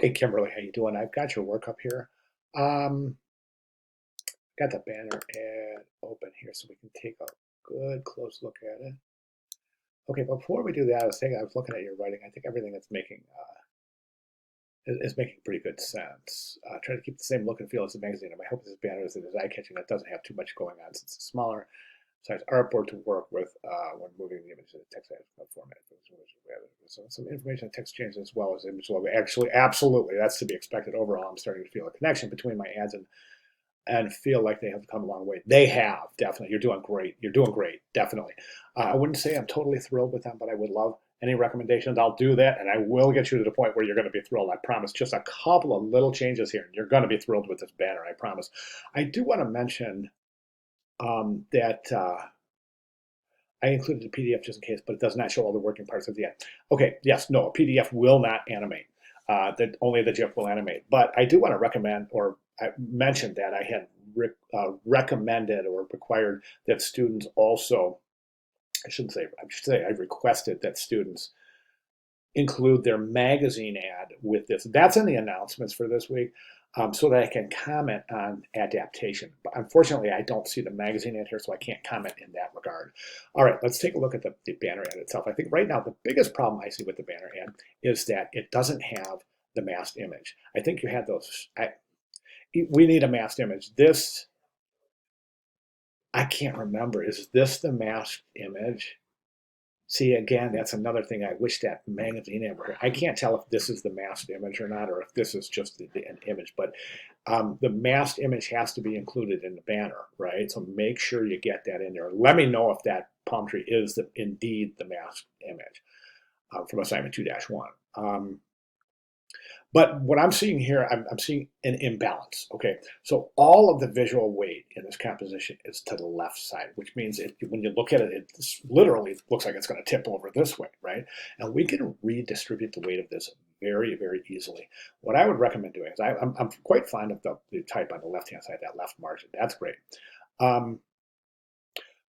Hey Kimberly, how you doing? I've got your work up here. Um, got the banner ad open here so we can take a good close look at it. Okay, before we do that, I was looking at your writing. I think everything that's making is making pretty good sense. Try to keep the same look and feel as the magazine. And my hope this banner is eye-catching. That doesn't have too much going on since it's smaller size artboard to work with when moving the image to the text format. So some information and text changes as well as image logo. Actually, absolutely, that's to be expected. Overall, I'm starting to feel a connection between my ads and feel like they have come a long way. They have, definitely. You're doing great. You're doing great, definitely. I wouldn't say I'm totally thrilled with them, but I would love any recommendations. I'll do that, and I will get you to the point where you're going to be thrilled. I promise. Just a couple of little changes here, and you're going to be thrilled with this banner. I promise. I do want to mention that I included a PDF just in case, but it does not show all the working parts at the end. Okay, yes, no, a PDF will not animate. That only the GIF will animate. But I do want to recommend, or I mentioned that I had recommended or required that students also, I should say I requested that students include their magazine ad with this. That's in the announcements for this week, so that I can comment on adaptation. But unfortunately, I don't see the magazine ad here, so I can't comment in that regard. All right, let's take a look at the banner ad itself. I think right now the biggest problem I see with the banner ad is that it doesn't have the masked image. I think you had those. We need a masked image. This, I can't remember. Is this the masked image? See, again, that's another thing I wish that magazine ever. I can't tell if this is the masked image or not, or if this is just an image. But the masked image has to be included in the banner, right? So make sure you get that in there. Let me know if that palm tree is indeed the masked image from assignment 2-1. But what I'm seeing here, I'm seeing an imbalance. Okay, so all of the visual weight in this composition is to the left side, which means when you look at it, it literally looks like it's going to tip over this way, right? And we can redistribute the weight of this very, very easily. What I would recommend doing is I'm quite fond of the type on the left-hand side, that left margin. That's great. But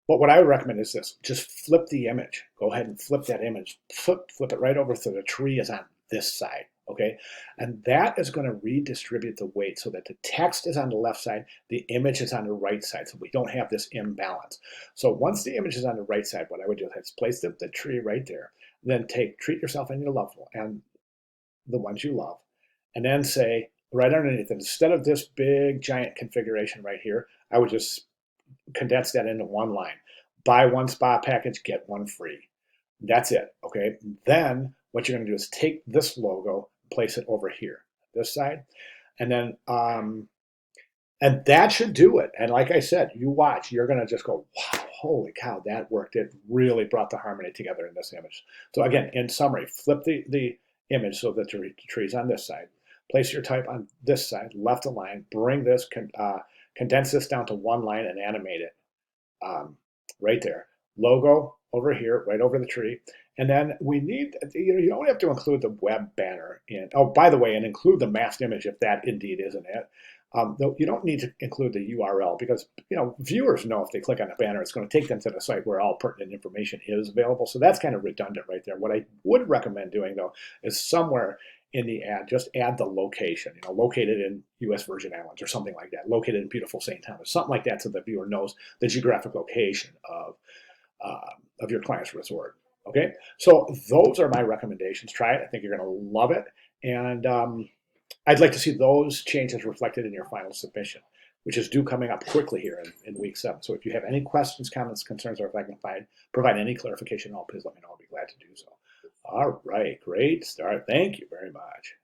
what I would recommend is this: just flip the image. Go ahead and flip that image. Flip it right over so the tree is on this side. Okay, and that is going to redistribute the weight so that the text is on the left side, the image is on the right side, so we don't have this imbalance. So once the image is on the right side, what I would do is place the tree right there, then treat yourself and your loved one and the ones you love, and then say right underneath, instead of this big giant configuration right here, I would just condense that into one line. Buy one spa package, get one free. That's it. Okay. Then what you're going to do is take this logo, place it over here, this side, and then and that should do it. And like I said, you watch, you're going to just go, wow, holy cow, that worked. It really brought the harmony together in this image. So again, in summary, flip the image so that the tree's on this side. Place your type on this side, left align, bring this, condense this down to one line and animate it right there. Logo over here, right over the tree. And then we need, you don't have to include the web banner in. Oh, by the way, and include the masked image if that indeed isn't it. Though you don't need to include the URL because viewers know if they click on a banner, it's going to take them to the site where all pertinent information is available. So that's kind of redundant right there. What I would recommend doing though is somewhere in the ad, just add the location, located in U.S. Virgin Islands or something like that, located in beautiful St. Thomas, something like that, so the viewer knows the geographic location of your client's resort. Okay, so those are my recommendations. Try it. I think you're going to love it, and I'd like to see those changes reflected in your final submission, which is due coming up quickly here in week 7. So if you have any questions, comments, concerns, or if I can provide any clarification at all, please let me know. I'll be glad to do so. All right, great start. Thank you very much.